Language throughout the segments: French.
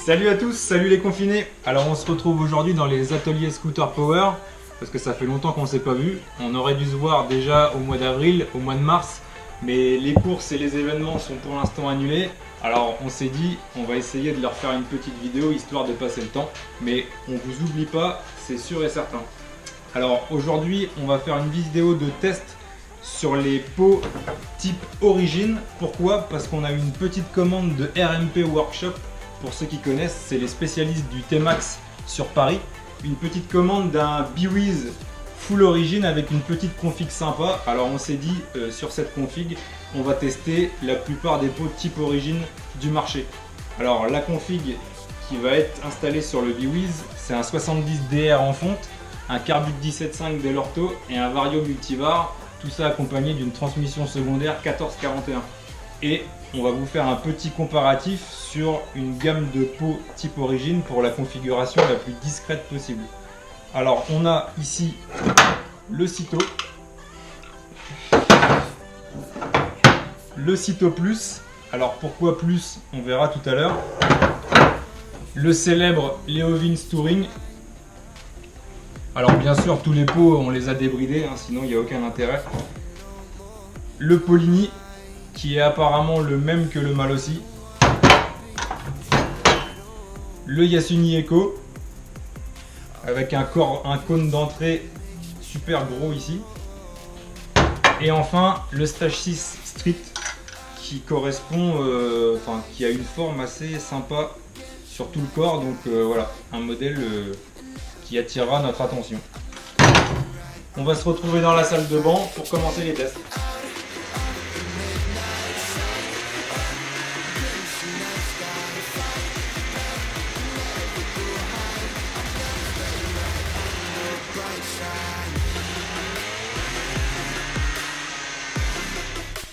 Salut à tous, salut les confinés. Alors on se retrouve aujourd'hui dans les ateliers Scooter Power parce que ça fait longtemps qu'on ne s'est pas vu. On aurait dû se voir déjà au mois d'avril, au mois de mars, mais les courses et les événements sont pour l'instant annulés. Alors on s'est dit, on va essayer de leur faire une petite vidéo histoire de passer le temps, mais on vous oublie pas, c'est sûr et certain. Alors aujourd'hui on va faire une vidéo de test sur les pots type Origin. Pourquoi? Parce qu'on a eu une petite commande de RMP Workshop. Pour ceux qui connaissent, c'est les spécialistes du T-Max sur Paris. Une petite commande d'un Biwiz Full Origin avec une petite config sympa. Alors on s'est dit, sur cette config, on va tester la plupart des pots type Origin du marché. Alors la config qui va être installée sur le Biwiz, c'est un 70 DR en fonte, un Carbut 17.5 de l'Orto et un Vario Multivar. Tout ça accompagné d'une transmission secondaire 1441. Et on va vous faire un petit comparatif sur une gamme de pots type Origin pour la configuration la plus discrète possible. Alors on a ici le Cito, le Cito Plus. Alors pourquoi plus, on verra tout à l'heure. Le célèbre Leovins Touring. Alors bien sûr tous les pots on les a débridés, hein, sinon il n'y a aucun intérêt. Le Polini qui est apparemment le même que le Malossi. Le Yasuni Echo avec un cône d'entrée super gros ici. Et enfin le Stage 6 Street qui correspond, qui a une forme assez sympa sur tout le corps. Donc voilà, un modèle qui attirera notre attention. On va se retrouver dans la salle de banc pour commencer les tests.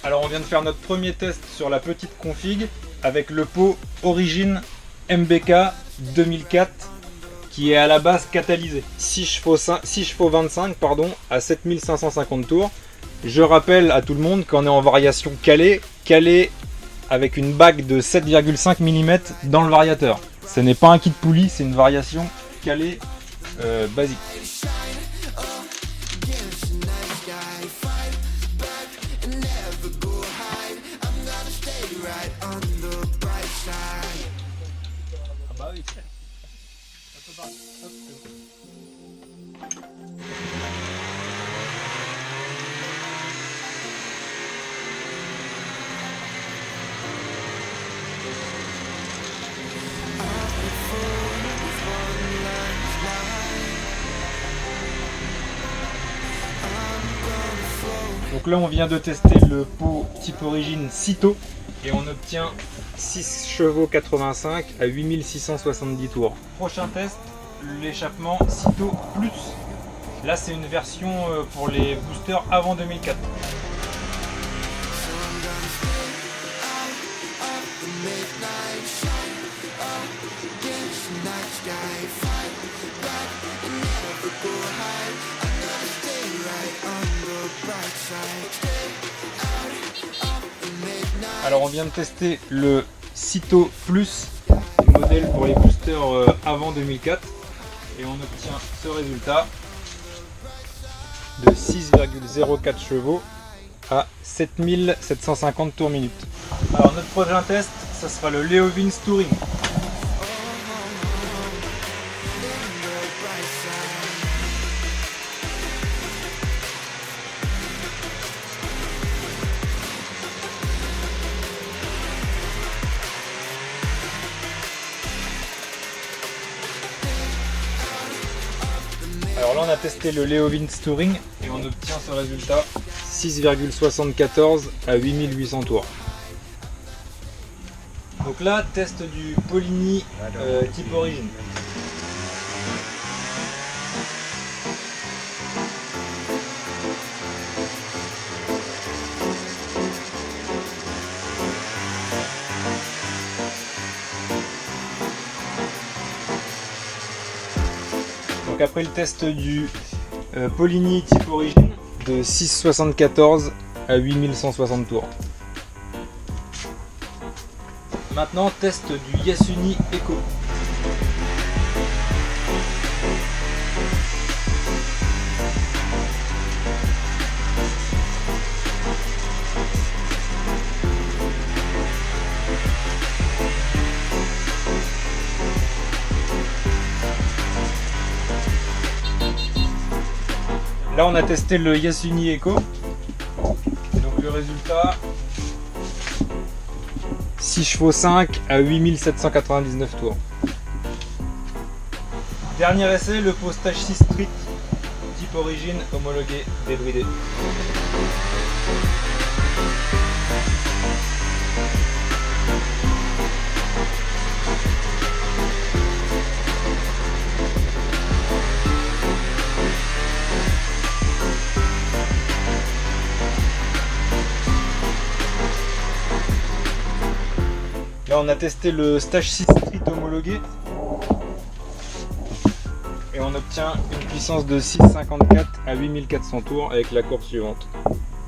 Alors on vient de faire notre premier test sur la petite config avec le pot Origin MBK 2004 qui est à la base catalysé. 6 chevaux 25 à 7550 tours. Je rappelle à tout le monde qu'on est en variation calée avec une bague de 7,5 mm dans le variateur. Ce n'est pas un kit poulie, c'est une variation calée basique. Donc là on vient de tester le pot type Origin Cito et on obtient 6 chevaux 85 à 8670 tours. Prochain test, l'échappement Cito Plus. Là c'est une version pour les boosters avant 2004. Alors on vient de tester le Cito Plus, modèle pour les boosters avant 2004, et on obtient ce résultat de 6,04 chevaux à 7750 tours minute. Alors notre prochain test, ça sera le Leovins Touring. Alors là on a testé le Leovins Touring et on obtient ce résultat 6,74 à 8800 tours. Donc là test du Polini type Origin. Donc après le test du Polini type Origin de 6,74 à 8160 tours. Maintenant, test du Yasuni Echo. Là on a testé le Yasuni Eco. Donc le résultat, 6 chevaux 5 à 8799 tours. Dernier essai, le pot Stage 6 Street, type origine homologué débridé. Là on a testé le Stage 6 Street homologué et on obtient une puissance de 6,54 à 8400 tours avec la courbe suivante.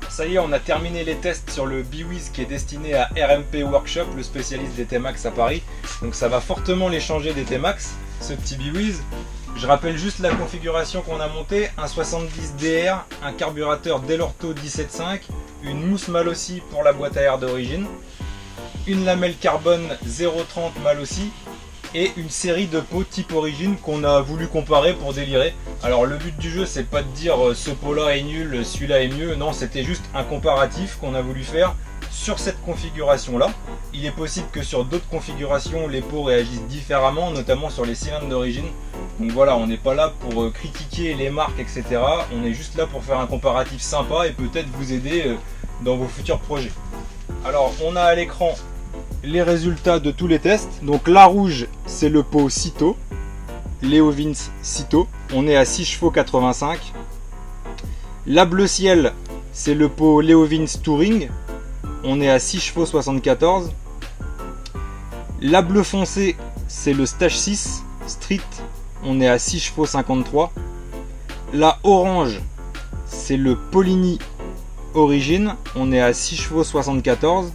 Ça y est, on a terminé les tests sur le Biwiz qui est destiné à RMP Workshop, le spécialiste des T-Max à Paris. Donc ça va fortement les changer des T-Max, ce petit Biwiz. Je rappelle juste la configuration qu'on a montée, un 70 DR, un carburateur Delorto 17.5, une mousse Malossi pour la boîte à air d'origine, une lamelle carbone 0,30 Malossi et une série de pots type origine qu'on a voulu comparer pour délirer. Alors le but du jeu c'est pas de dire ce pot là est nul, celui-là est mieux, non, c'était juste un comparatif qu'on a voulu faire sur cette configuration là. Il est possible que sur d'autres configurations les pots réagissent différemment, notamment sur les cylindres d'origine. Donc voilà, on n'est pas là pour critiquer les marques etc, on est juste là pour faire un comparatif sympa et peut-être vous aider dans vos futurs projets. Alors on a à l'écran les résultats de tous les tests. Donc la rouge c'est le pot Cito, Leo Vince Cito, on est à 6 chevaux 85. La bleu ciel c'est le pot Leo Vince Touring, on est à 6 chevaux 74. La bleu foncé c'est le Stage 6 Street, on est à 6 chevaux 53. La orange c'est le Polini Origine, on est à 6 chevaux 74.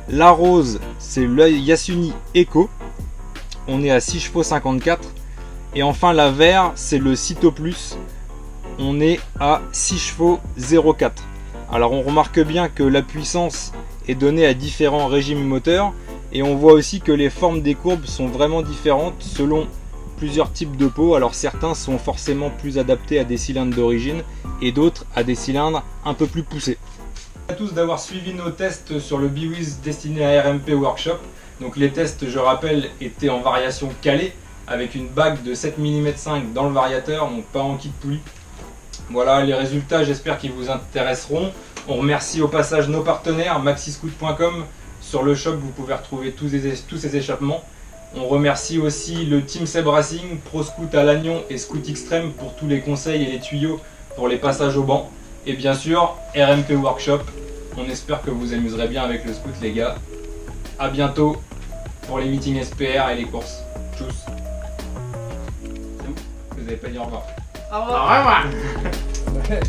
La rose c'est le Yasuni Eco, on est à 6 chevaux 54. Et enfin la vert c'est le Cito Plus, on est à 6 chevaux 04. Alors on remarque bien que la puissance est donnée à différents régimes moteurs et on voit aussi que les formes des courbes sont vraiment différentes selon plusieurs types de pots. Alors certains sont forcément plus adaptés à des cylindres d'origine et d'autres à des cylindres un peu plus poussés. Merci à tous d'avoir suivi nos tests sur le Biwiz destiné à RMP Workshop. Donc les tests, je rappelle, étaient en variation calée avec une bague de 7 mm 5 dans le variateur, donc pas en kit poulie. Voilà les résultats, j'espère qu'ils vous intéresseront. On remercie au passage nos partenaires maxiscoot.com. Sur le shop vous pouvez retrouver tous ces échappements. On remercie aussi le Team Seb Racing, Pro Scoot à Lannion et Scoot Extreme pour tous les conseils et les tuyaux pour les passages au banc. Et bien sûr, RMP Workshop. On espère que vous amuserez bien avec le scoot les gars. A bientôt pour les meetings SPR et les courses. Tchuss. C'est où? Vous n'avez pas dit au revoir. Au revoir. Au revoir.